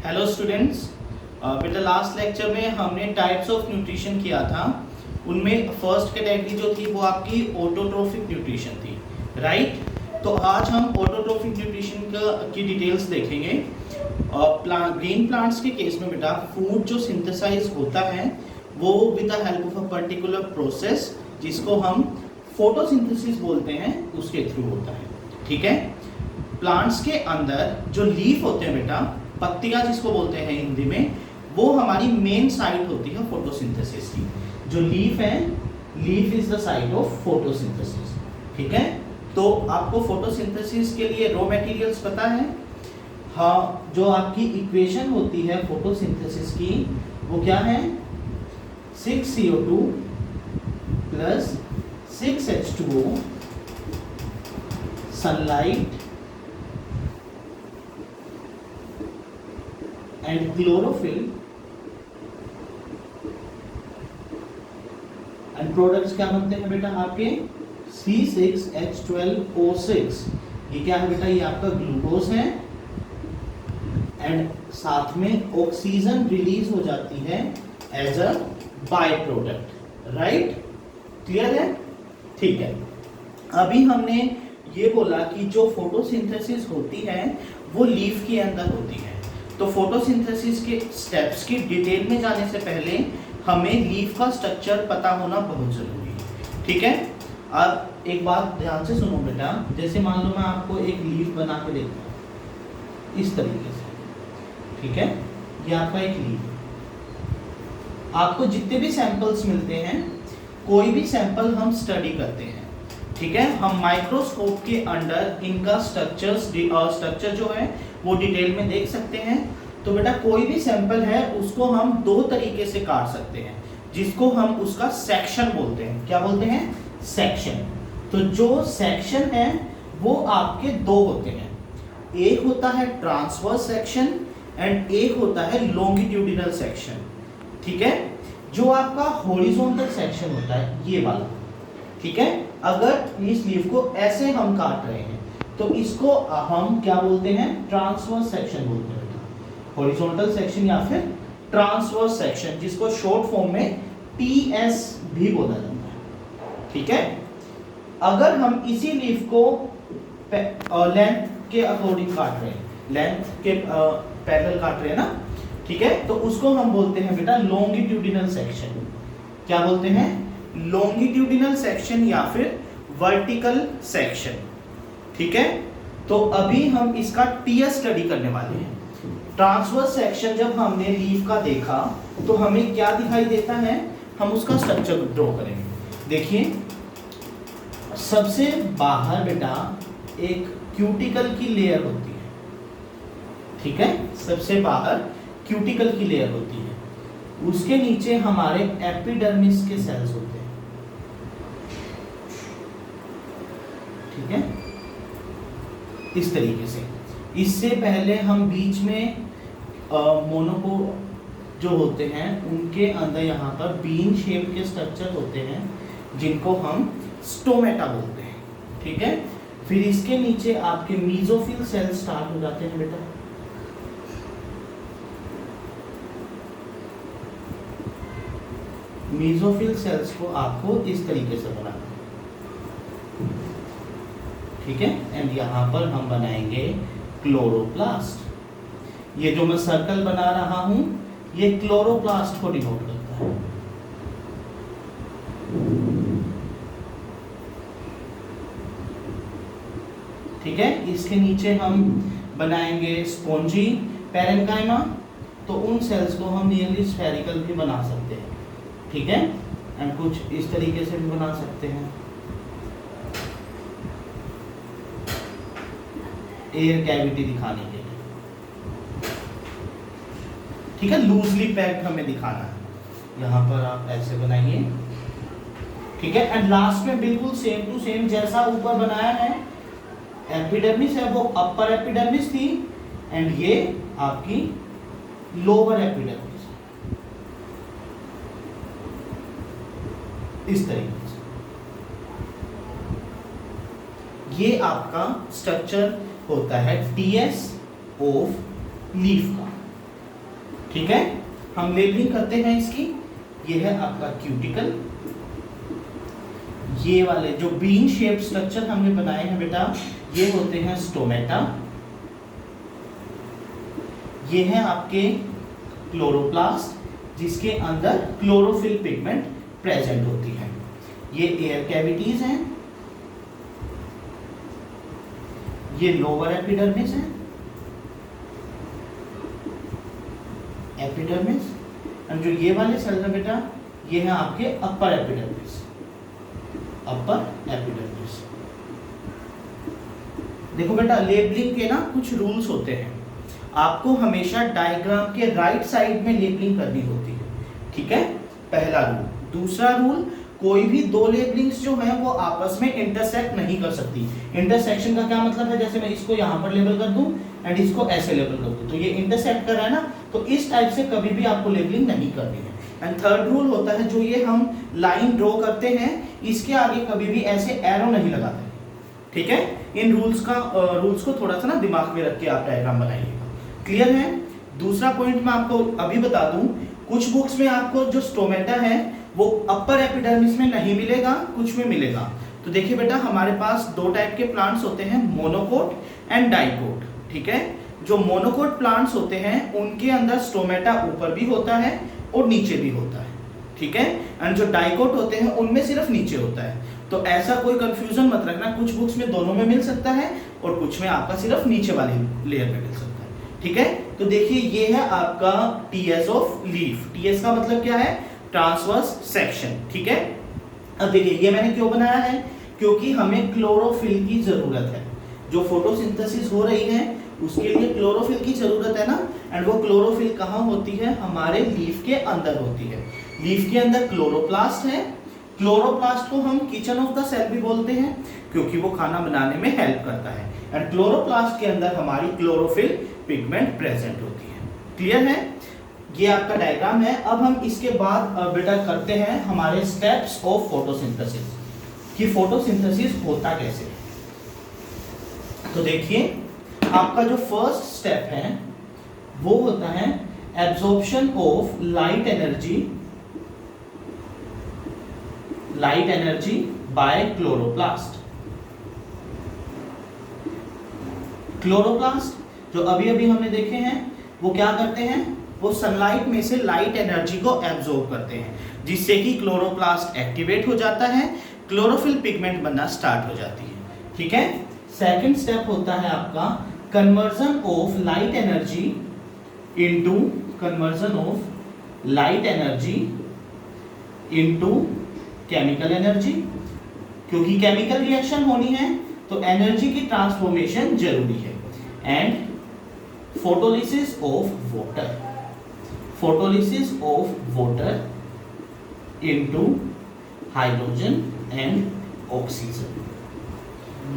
Hello students, बेटा last lecture में हमने टाइप्स ऑफ न्यूट्रिशन किया था। उनमें फर्स्ट कैटेगरी जो थी वो आपकी ऑटोट्रोफिक न्यूट्रिशन थी, राइट। तो आज हम ऑटोट्रोफिक न्यूट्रिशन की डिटेल्स देखेंगे। ग्रीन प्लांट्स के केस में बेटा फूड जो सिंथेसाइज होता है वो with the help of a particular process जिसको हम फोटोसिंथेसिस बोलते हैं उसके थ्रू होता है, ठीक है। प्लांट्स के अंदर जो लीफ होते हैं बेटा, पत्तियां जिसको बोलते हैं हिंदी में, वो हमारी मेन साइट होती है फोटोसिंथेसिस की। जो लीफ है, leaf is the site of photosynthesis, ठीक है। तो आपको फोटोसिंथेसिस के लिए रॉ मटेरियल्स पता है। हाँ, जो आपकी इक्वेशन होती है फोटोसिंथेसिस की वो क्या है, 6CO2 plus 6H2O, sunlight and chlorophyll and products क्या बनते हैं बेटा आपके, C6H12O6। ये क्या है बेटा, ये आपका ग्लूकोज है एंड साथ में ऑक्सीजन रिलीज हो जाती है as a byproduct, right. Clear है, ठीक है। अभी हमने ये बोला कि जो फोटोसिंथेसिस होती है वो लीफ के अंदर होती है। तो फोटोसिंथेसिस के स्टेप्स की डिटेल में जाने से पहले हमें लीफ का स्ट्रक्चर पता होना बहुत जरूरी है, ठीक है। अब एक बात ध्यान से सुनो बेटा, जैसे मान लो मैं आपको एक लीफ बना के देता हूँ इस तरीके से, ठीक है। ये आपका एक लीफ। आपको जितने भी सैंपल्स मिलते हैं, कोई भी सैंपल हम स्टडी करते हैं, ठीक है, हम माइक्रोस्कोप के अंडर इनका स्ट्रक्चर जो है वो डिटेल में देख सकते हैं। तो बेटा कोई भी सैंपल है उसको हम दो तरीके से काट सकते हैं, जिसको हम उसका सेक्शन बोलते हैं। क्या बोलते हैं, सेक्शन। तो जो सेक्शन है वो आपके दो होते हैं, एक होता है ट्रांसवर्स सेक्शन एंड एक होता है लॉन्गिट्यूडिनल सेक्शन, ठीक है। जो आपका हॉरिजॉन्टल सेक्शन होता है ये वाला, ठीक है। अगर इस लीफ को ऐसे हम काट रहे हैं तो इसको हम क्या बोलते हैं, ट्रांसवर्स सेक्शन बोलते हैं, हॉरिजॉन्टल सेक्शन या फिर ट्रांसवर्स सेक्शन, जिसको शॉर्ट फॉर्म में TS भी बोला जाता है, ठीक है। अगर हम इसी लीफ को लेंथ के अकॉर्डिंग काट रहे हैं, लेंथ के पैरेलल काट रहे हैं ना, ठीक है, तो उसको हम बोलते हैं बेटा लॉन्गिट्यूडिनल सेक्शन। क्या बोलते हैं, लॉन्गिट्यूडिनल सेक्शन या फिर वर्टिकल सेक्शन, ठीक है। तो अभी हम इसका TS स्टडी करने वाले हैं। ट्रांसवर्स सेक्शन जब हमने लीफ का देखा तो हमें क्या दिखाई देता है, हम उसका स्ट्रक्चर ड्रॉ करेंगे। देखिए, सबसे बाहर बेटा एक क्यूटिकल की लेयर होती है, ठीक है, सबसे बाहर क्यूटिकल की लेयर होती है। उसके नीचे हमारे एपिडर्मिस के सेल्स होते हैं, ठीक है, इस तरीके से। इससे पहले हम बीच में मोनोको जो होते हैं उनके अंदर यहाँ पर बीन शेप के स्ट्रक्चर होते हैं जिनको हम स्टोमेटा बोलते हैं, ठीक है। फिर इसके नीचे आपके मीजोफिल सेल स्टार्ट हो जाते हैं बेटा, मीजोफिल सेल्स को आपको इस तरीके से बनाना है, ठीक है। एंड यहाँ पर हम बनाएंगे क्लोरोप्लास्ट। ये जो मैं सर्कल बना रहा हूं ये क्लोरोप्लास्ट को डिनोट करता है, ठीक है। इसके नीचे हम बनाएंगे स्पॉन्जी पैरेन्काइमा। तो उन सेल्स को हम नियरली स्फेरिकल भी बना सकते हैं, ठीक है, एंड कुछ इस तरीके से भी बना सकते हैं, एयर कैविटी दिखाने के लिए, ठीक है। लूजली पैक्ड हमें दिखाना है, यहाँ पर आप ऐसे बनाइए, ठीक है। एंड लास्ट में बिल्कुल सेम टू सेम जैसा ऊपर बनाया है, एपिडर्मिस है वो अपर एपिडर्मिस थी एंड ये आपकी लोअर एपिडर्मिस, इस तरीके से। ये आपका स्ट्रक्चर होता है TS ऑफ लीफ का। ठीक है, हम लेबलिंग करते हैं इसकी। ये है आपका क्यूटिकल। ये वाले जो बीन शेप स्ट्रक्चर हमने बनाए हैं बेटा, ये होते हैं स्टोमेटा। ये है आपके क्लोरोप्लास्ट, जिसके अंदर क्लोरोफिल पिगमेंट प्रेजेंट होती है। ये एयर कैविटीज हैं, ये लोअर एपिडर्मिस है, एपिडर्मिस, और जो ये वाले सेल्स हैं बेटा, ये है आपके अपर एपिडर्मिस, अपर एपिडर्मिस। देखो बेटा, लेबलिंग के ना कुछ रूल्स होते हैं। आपको हमेशा डायग्राम के राइट साइड में लेबलिंग करनी होती है, ठीक है, पहला रूल। दूसरा रूल, कोई भी दो लेबलिंग्स जो है वो आपस में इंटरसेक्ट नहीं कर सकती। इंटरसेक्शन का क्या मतलब है, जैसे मैं इसको यहाँ पर लेबल कर दूं एंड इसको ऐसे लेबल कर दूं, तो ये इंटरसेक्ट कर रहा है ना, तो इस टाइप से कभी भी आपको लेबलिंग नहीं करनी है। एंड थर्ड रूल होता है, जो ये हम लाइन ड्रॉ करते हैं, इसके आगे कभी भी ऐसे एरो नहीं लगाते, ठीक है। इन रूल्स को थोड़ा सा ना दिमाग में रख के आप डायग्राम बनाइएगा, क्लियर है। दूसरा पॉइंट मैं आपको अभी बता दूं, कुछ बुक्स में आपको जो स्टोमेटा है वो अपर एपिडर्मिस में नहीं मिलेगा, कुछ में मिलेगा। तो देखिए बेटा, हमारे पास दो टाइप के प्लांट्स होते हैं, मोनोकोट एंड डाइकोट, ठीक है। जो मोनोकोट प्लांट्स होते हैं उनके अंदर स्टोमेटा ऊपर भी होता है और नीचे भी होता है, ठीक है। एंड जो डाइकोट होते हैं उनमें सिर्फ नीचे होता है। तो ऐसा कोई कंफ्यूजन मत रखना, कुछ बुक्स में दोनों में मिल सकता है और कुछ में आपका सिर्फ नीचे वाली लेयर में मिल सकता है, ठीक है। तो देखिए, ये है आपका टीएस ऑफ लीफ। टीएस का मतलब क्या है, ट्रांसवर्स सेक्शन, ठीक है। अब देखिए, ये मैंने क्यों बनाया है, क्योंकि हमें क्लोरोफिल की जरूरत है। जो फोटोसिंथेसिस हो रही है उसके लिए क्लोरोफिल की जरूरत है ना, एंड वो क्लोरोफिल कहाँ होती है, हमारे लीफ के अंदर होती है। लीफ के अंदर क्लोरोप्लास्ट है। क्लोरोप्लास्ट को हम किचन ऑफ द सेल भी बोलते हैं, क्योंकि वो खाना बनाने में हेल्प करता है। एंड क्लोरोप्लास्ट के अंदर हमारी क्लोरोफिल पिगमेंट प्रेजेंट होती है, क्लियर है। ये आपका डायग्राम है। अब हम इसके बाद बेटा करते हैं हमारे स्टेप्स ऑफ फोटोसिंथेसिस, कि फोटोसिंथेसिस होता कैसे। तो देखिए, आपका जो फर्स्ट स्टेप है वो होता है absorption of light energy by chloroplast. Chloroplast जो अभी अभी हमने देखे हैं वो क्या करते हैं, वो सनलाइट में से लाइट एनर्जी को एब्जॉर्ब करते हैं, जिससे कि क्लोरोप्लास्ट एक्टिवेट हो जाता है, क्लोरोफिल पिगमेंट बनना स्टार्ट हो जाती है, ठीक है। सेकंड स्टेप होता है आपका conversion of light energy into chemical energy. क्योंकि केमिकल रिएक्शन होनी है तो एनर्जी की ट्रांसफॉर्मेशन जरूरी है। And photolysis of water into hydrogen and oxygen,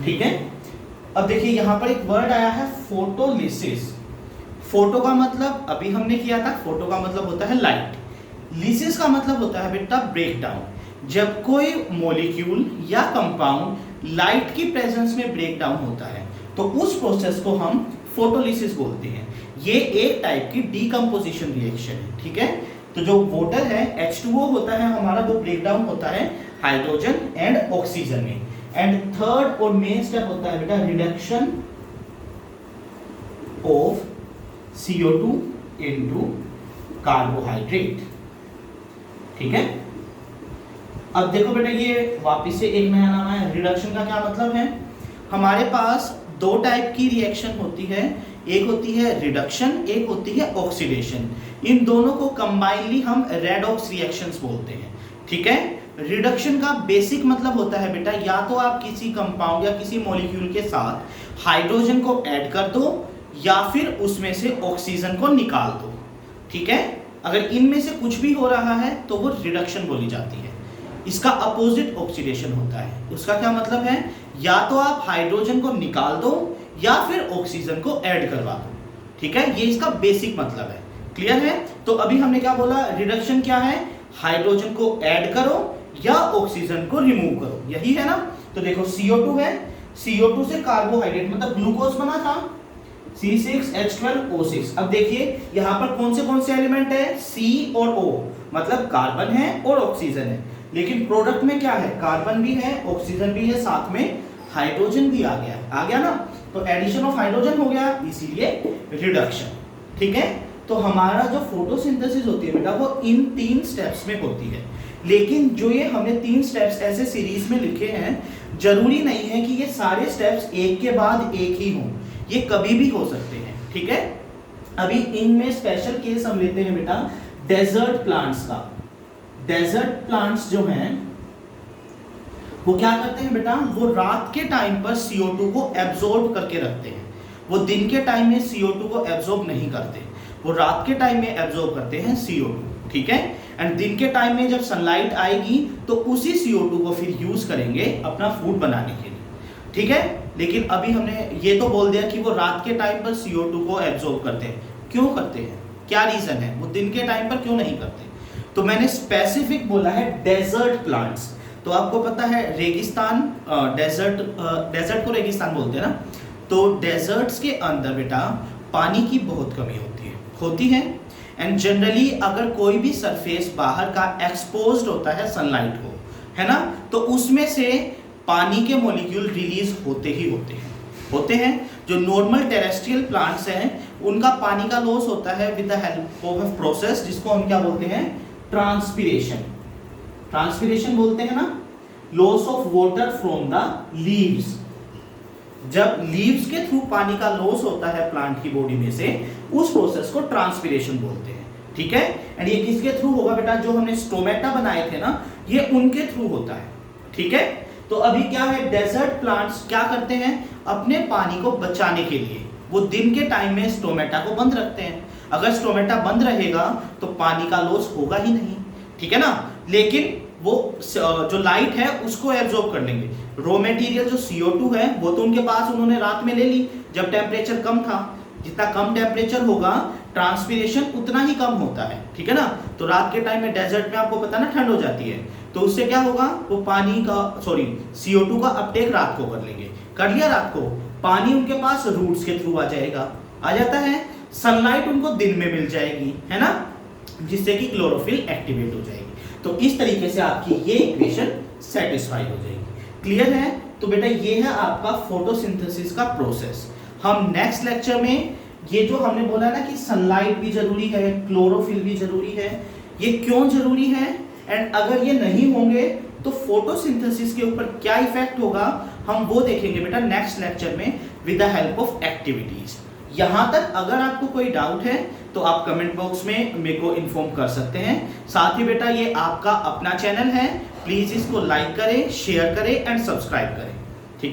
ठीक है। अब देखिए, यहां पर एक वर्ड आया है फोटोलिसिस। फोटो का मतलब अभी हमने किया था, फोटो का मतलब होता है लाइट, लिसिस का मतलब होता है बेटा ब्रेकडाउन। जब कोई मॉलिक्यूल या कंपाउंड लाइट की प्रेजेंस में ब्रेकडाउन होता है तो उस प्रोसेस को हम फोटोलिसिस बोलते हैं। ये एक टाइप की डीकंपोजिशन रिएक्शन है, ठीक है। तो जो वाटर है H2O होता है हमारा, वो ब्रेकडाउन होता है हाइड्रोजन एंड ऑक्सीजन में। एंड थर्ड और मेन स्टेप होता है बेटा reduction of CO2 into carbohydrate, ठीक है। अब देखो बेटा, ये वापस से एक नया नाम है। रिडक्शन का क्या मतलब है, हमारे पास दो टाइप की रिएक्शन होती है, एक होती है रिडक्शन, एक होती है ऑक्सीडेशन। इन दोनों को कंबाइनली हम रेडॉक्स रिएक्शंस बोलते हैं, ठीक है। रिडक्शन का बेसिक मतलब होता है बेटा, या तो आप किसी कंपाउंड या किसी मॉलिक्यूल के साथ हाइड्रोजन को ऐड कर दो या फिर उसमें से ऑक्सीजन को निकाल दो, ठीक है। अगर इनमें से कुछ भी हो रहा है तो वो रिडक्शन बोली जाती है। इसका अपोजिट ऑक्सीडेशन होता है। उसका क्या मतलब है, या तो आप हाइड्रोजन को निकाल दो या फिर ऑक्सीजन को ऐड करवा दो, ठीक है। ये इसका बेसिक मतलब है, क्लियर है। तो अभी हमने क्या बोला, रिडक्शन क्या है, हाइड्रोजन को ऐड करो या ऑक्सीजन को रिमूव करो, यही है ना। तो देखो CO2 है, CO2 से कार्बोहाइड्रेट मतलब ग्लूकोज बना था, C6H12O6। अब देखिए यहाँ पर कौन से एलिमेंट है, C और O, मतलब कार्बन है और ऑक्सीजन है। लेकिन प्रोडक्ट में क्या है, कार्बन भी है, ऑक्सीजन भी है, साथ में हाइड्रोजन भी आ गया ना। तो एडिशन ऑफ हाइड्रोजन हो गया, इसीलिए रिडक्शन। ठीक है, तो हमारा जो फोटोसिंथेसिस होती है बेटा वो इन 3 स्टेप्स में होती है। लेकिन जो ये हमने 3 स्टेप्स ऐसे सीरीज में लिखे हैं, जरूरी नहीं है कि ये सारे स्टेप्स एक के बाद एक ही हों, ये कभी भी हो सकते हैं। ठीक है, अभी इनमें स्पेशल केस हम लेते हैं बेटा डेजर्ट प्लांट्स का। डेजर्ट प्लांट्स जो हैं वो क्या करते हैं बेटा, वो रात के टाइम पर CO2 को एब्जॉर्ब करके रखते हैं। वो दिन के टाइम में CO2 को एब्जॉर्ब नहीं करते, वो रात के टाइम में एब्जॉर्ब करते हैं CO2। ठीक है, एंड दिन के टाइम में जब सनलाइट आएगी तो उसी CO2 को फिर यूज करेंगे अपना फूड बनाने के लिए। ठीक है, लेकिन अभी हमने ये तो बोल दिया कि वो रात के टाइम पर CO2 को एब्जॉर्ब करते हैं। क्यों करते हैं, क्या रीजन है, वो दिन के टाइम पर क्यों नहीं करते? तो मैंने स्पेसिफिक बोला है डेजर्ट प्लांट्स। तो आपको पता है रेगिस्तान, डेजर्ट को रेगिस्तान बोलते हैं ना। तो डेजर्ट्स के अंदर बेटा पानी की बहुत कमी होती है एंड जनरली अगर कोई भी सरफेस बाहर का एक्सपोज्ड होता है सनलाइट को, है ना, तो उसमें से पानी के मॉलिक्यूल रिलीज होते हैं। जो नॉर्मल टेरेस्ट्रियल प्लांट्स हैं उनका पानी का लॉस होता है with the help of a process जिसको हम क्या बोलते हैं, ट्रांसपिरेशन बोलते हैं ना। Loss of water from the leaves, जब लीव्स के थ्रू पानी का लॉस होता है प्लांट की बॉडी में से, उस प्रोसेस को ट्रांसपिरेशन बोलते हैं। ठीक है, एंड ये किसके थ्रू होगा बेटा, जो हमने स्टोमेटा बनाए थे ना, ये उनके थ्रू होता है। ठीक है, तो अभी क्या है, डेजर्ट प्लांट्स क्या करते हैं, अपने पानी को बचाने के लिए वो दिन के टाइम में स्टोमेटा को बंद रखते हैं। अगर स्टोमेटा बंद रहेगा तो पानी का लॉस होगा ही नहीं। ठीक है ना, लेकिन वो जो लाइट है उसको एब्जॉर्ब कर लेंगे। रॉ मटेरियल जो CO2 है वो तो उनके पास उन्होंने रात में ले ली जब टेम्परेचर कम था। जितना कम टेम्परेचर होगा ट्रांसपिरेशन उतना ही कम होता है। ठीक है ना, तो रात के टाइम में डेजर्ट में आपको पता ना ठंड हो जाती है, तो उससे क्या होगा, वो CO2 का अपटेक रात को कर लेंगे। कर लिया रात को, पानी उनके पास रूट्स के थ्रू आ जाता है, सनलाइट उनको दिन में मिल जाएगी, है ना, जिससे कि क्लोरोफिल एक्टिवेट हो जाएगी। तो इस तरीके से आपकी ये इक्वेशन सेटिस्फाई हो जाएगी। क्लियर है? तो बेटा ये है आपका फोटोसिंथेसिस का प्रोसेस। हम नेक्स्ट लेक्चर में ये जो हमने बोला ना कि सनलाइट भी जरूरी है, क्लोरोफिल भी जरूरी है, ये क्यों जरूरी है एंड अगर ये नहीं होंगे तो फोटोसिंथेसिस के ऊपर क्या इफेक्ट होगा, हम वो देखेंगे बेटा नेक्स्ट लेक्चर में with the help of activities. यहां तक अगर आपको कोई डाउट है तो आप कमेंट बॉक्स में मेरे को इन्फॉर्म कर सकते हैं। साथ ही बेटा ये आपका अपना चैनल है, प्लीज इसको लाइक करें, शेयर करें एंड सब्सक्राइब करें।